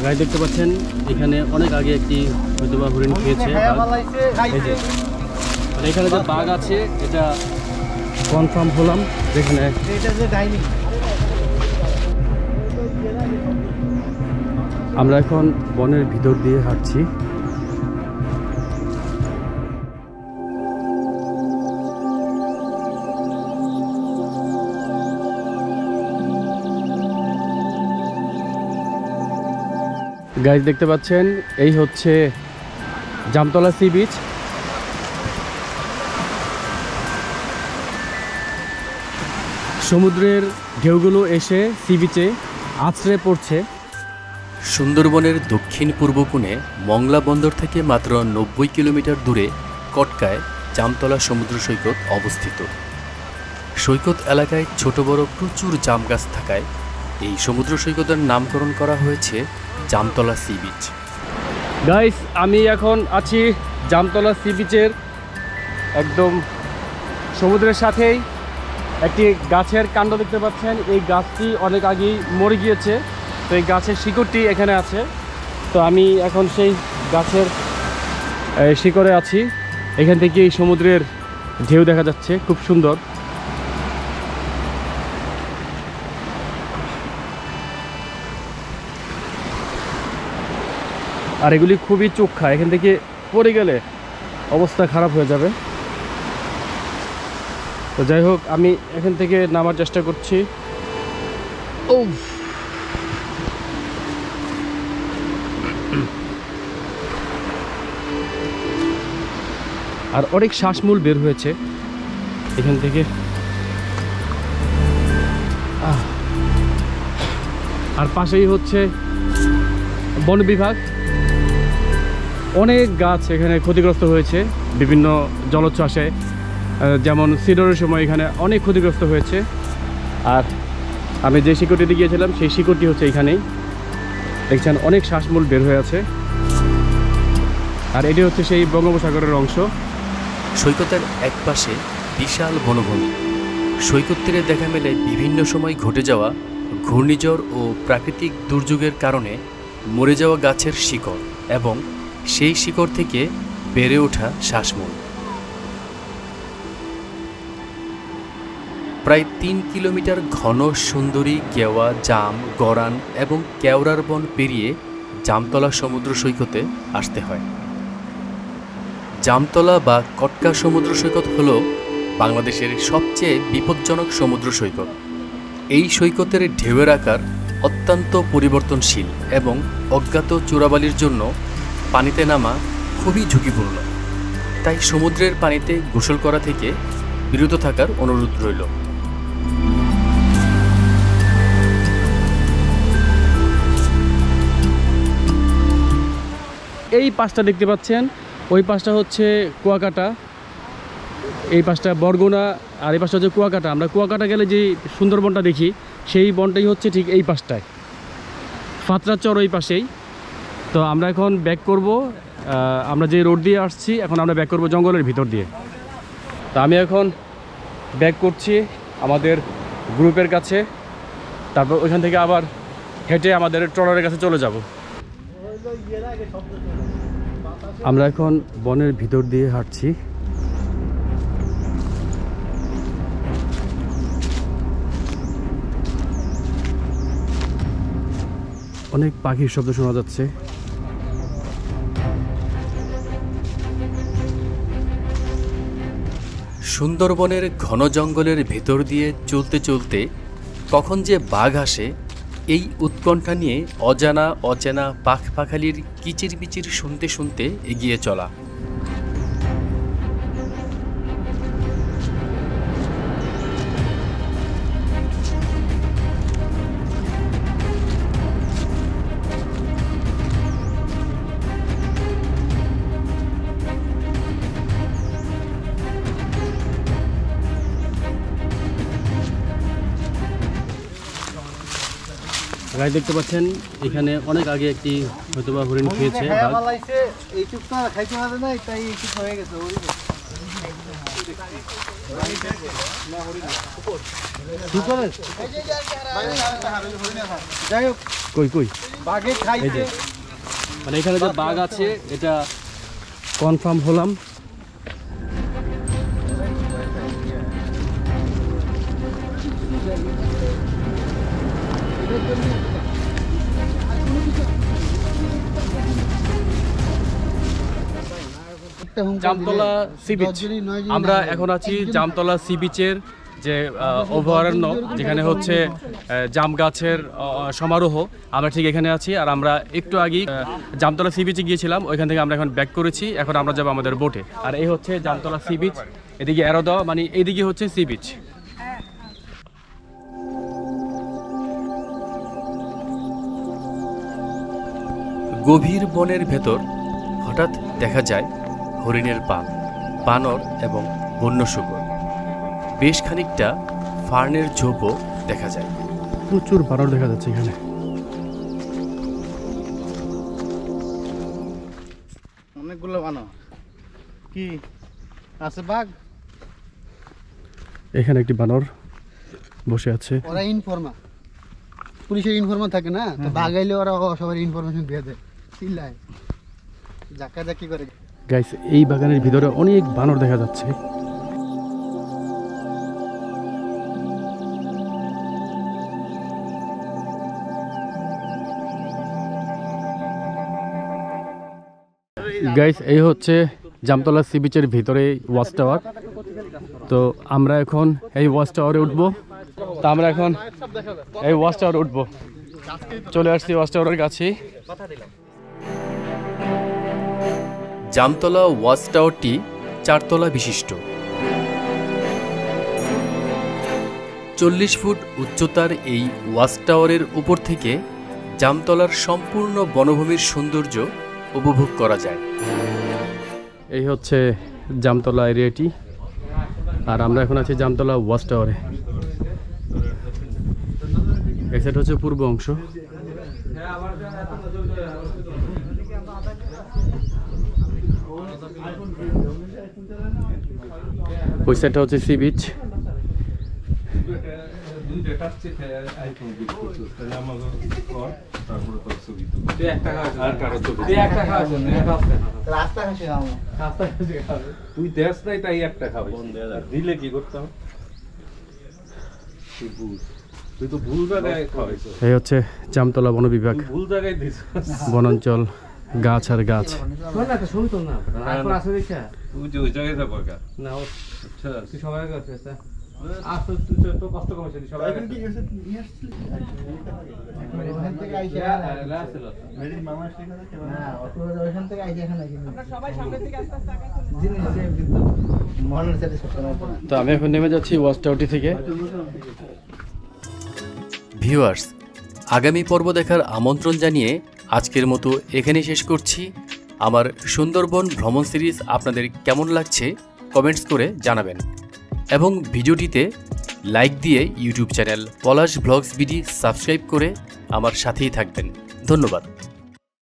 Guys দেখতে পাচ্ছেন এখানে অনেক আগে একটি হয়তোবা হরিণ খেয়েছে। এখানে যে বাঘ আছে এটা কনফার্ম হলাম যেখানে আমরা এখন বনের ভিতর দিয়ে হাঁটছি। গাইস দেখতে পাচ্ছেন এই হচ্ছে জামতলা সি বিচ। সমুদ্রের ঢেউগুলো এসে সি বিচে আছড়ে পড়ছে। সুন্দরবনের দক্ষিণ পূর্ব কোণে মংলা বন্দর থেকে মাত্র 90 কিলোমিটার দূরে কটকায় জামতলা সমুদ্র সৈকত অবস্থিত। সৈকত এলাকায় ছোট বড় প্রচুর জাম গাছ থাকায় এই সমুদ্র সৈকতের নামকরণ করা হয়েছে জামতলা সি বিচ। গাইস আমি এখন আছি জামতলা সি বিচের একদম সমুদ্রের সাথেই। একটি গাছের কাণ্ড দেখতে পাচ্ছেন, এই গাছটি অনেক আগেই মরে গিয়েছে, তো এই গাছের শিকড়টি এখানে আছে। তো আমি এখন সেই গাছের শিকড়ে আছি। এখান থেকে এই সমুদ্রের ঢেউ দেখা যাচ্ছে, খুব সুন্দর। আর এগুলি খুবই চোখা, এখান থেকে পড়ে গেলে অবস্থা খারাপ হয়ে যাবে। তো যাই হোক আমি এখান থেকে নামার চেষ্টা করছি। ও আর অনেক শ্বাসমূল বের হয়েছে এখান থেকে। আর পাশেই হচ্ছে বন বিভাগ। অনেক গাছ এখানে ক্ষতিগ্রস্ত হয়েছে বিভিন্ন জলোচ্ছ্বাসে, যেমন সিডরের সময় এখানে অনেক ক্ষতিগ্রস্ত হয়েছে। আর আমি যে শিকড়টিতে গিয়েছিলাম সেই শিকড়টি হচ্ছে এখানেই, দেখছেন অনেক শ্বাসমূল বের হয়ে আছে। আর এটি হচ্ছে সেই বঙ্গোপসাগরের অংশ। সৈকতের এক পাশে বিশাল বনভূমি। সৈকত তীরে দেখা মেলে বিভিন্ন সময় ঘটে যাওয়া ঘূর্ণিঝড় ও প্রাকৃতিক দুর্যোগের কারণে মরে যাওয়া গাছের শিকড় এবং সেই শিকড় থেকে বেড়ে ওঠা শ্বাসমূল। প্রায় 3 কিলোমিটার ঘন সুন্দরী কেওয়া, জাম, গরান এবং কেওড়ার বন পেরিয়ে জামতলা সমুদ্র সৈকতে আসতে হয়। জামতলা বা কটকা সমুদ্র সৈকত হল বাংলাদেশের সবচেয়ে বিপজ্জনক সমুদ্র সৈকত। এই সৈকতের ঢেউয়ের আকার অত্যন্ত পরিবর্তনশীল এবং অজ্ঞাত চোরাবালির জন্য পানিতে নামা খুবই ঝুঁকিপূর্ণ। তাই সমুদ্রের পানিতে গোসল করা থেকে বিরত থাকার অনুরোধ রইল। এই পাশটা দেখতে পাচ্ছেন, ওই পাশটা হচ্ছে কুয়াকাটা, এই পাশটা বরগুনা, আর এই পাশটা হচ্ছে কুয়াকাটা। আমরা কুয়াকাটা গেলে যে সুন্দরবনটা দেখি সেই বনটাই হচ্ছে ঠিক এই পাশটায়, ফাতরাচর ওই পাশেই। তো আমরা এখন ব্যাক করব, আমরা যে রোড দিয়ে আসছি এখন আমরা ব্যাক করব জঙ্গলের ভিতর দিয়ে। তো আমি এখন ব্যাক করছি আমাদের গ্রুপের কাছে, তারপর ওইখান থেকে আবার হেঁটে আমাদের ট্রলারের কাছে চলে যাব। আমরা এখন বনের ভিতর দিয়ে হাঁটছি। অনেক পাখির শব্দ শোনা যাচ্ছে। সুন্দরবনের ঘন জঙ্গলের ভেতর দিয়ে চলতে চলতে কখন যে বাঘ আসে এই উৎকণ্ঠা নিয়ে অজানা অচেনা পাখপাখালির কিচিরমিচির শুনতে শুনতে এগিয়ে চলা। গাছ দেখতে পাচ্ছেন এখানে অনেক আগে একটি হয়তোবা হরিণ খেয়েছে। কই কই বাঘে এই খাইছে যে মানে এখানে যে বাঘ আছে এটা কনফার্ম হলাম। জামতলা সি বিচ, আমরা এখন আছি জামতলা সি বিচের যে অভয়ারণ্য, যেখানে হচ্ছে জাম গাছের সমারোহ, আমরা ঠিক এখানে আছি। আর আমরা একটু আগেই জামতলা সি বিচে গিয়েছিলাম, ওইখান থেকে আমরা এখন ব্যাক করেছি। এখন আমরা যাবো আমাদের বোটে। আর এই হচ্ছে জামতলা সি বিচ, এদিকে অ্যারো দেওয়া, মানে এইদিকে হচ্ছে সি বিচ। গভীর বনের ভেতর হঠাৎ দেখা যায় হরিণের পাল, বানর এবং বন্য শুকর। বেশ খানিকটা ফার্নের ঝোপও দেখা যায়। প্রচুর বানর দেখা যাচ্ছে এখানে। অনেকগুলো বানর কি আছে বাঘ। এখানে একটি বানর বসে আছে। ওরা ইনফর্মার, পুলিশের ইনফর্মার থাকে না, তো বাঘ আইলে ওরা সবার ইনফরমেশন দিয়ে দেয়, চিল্লায় জাকি করে। গাইস, এই বাগানের ভিতরে অনেক বানর দেখা যাচ্ছে। গাইস, এই হচ্ছে জামতলা সি বিচের ভিতরে ওয়াচ টাওয়ার। তো আমরা এখন এই ওয়াচ টাওয়ারে উঠবো। তা আমরা এখন এই ওয়াচ টাওয়ারে উঠবো। চলে আসছি ওয়াচ টাওয়ারের কাছে। জামতলা ওয়াচ টাওয়ারটি 4 তলা বিশিষ্ট। 40 ফুট উচ্চতার এই ওয়াচ টাওয়ারের উপর থেকে জামতলার সম্পূর্ণ বনভূমির সৌন্দর্য উপভোগ করা যায়। এই হচ্ছে জামতলা এরিয়াটি, আর আমরা এখন আছি জামতলা ওয়াচ টাওয়ারে। এই সাইড হচ্ছে পূর্ব অংশ। ওই সাইডটা হচ্ছে সি বিচ। তুই দেশ নাই তাই একটা খাবি, দিলে কি করতাম? তুই তো ভুল জায়গায় খাওয়াইছ, এই হচ্ছে জামতলা বন বিভাগ, ভুল জায়গায় দিস। বনাঞ্চল, গাছ আর গাছ। তুই যে ওই জায়গায় যাবো আচ্ছা তুই সবাই কষ্ট কমেছে সবাই তো আমি এখন নেমে যাচ্ছি ওয়াচ টাওয়ারটি থেকে। ভিউয়ার্স, আগামী পর্ব দেখার আমন্ত্রণ জানিয়ে আজকের মতো এখানে শেষ করছি। আমার সুন্দরবন ভ্রমণ সিরিজ আপনাদের কেমন লাগছে কমেন্টস করে জানাবেন, এবং ভিডিওটিতে লাইক দিয়ে ইউটিউব চ্যানেল পলাশ ব্লগস বিডি সাবস্ক্রাইব করে আমার সাথেই থাকবেন। ধন্যবাদ।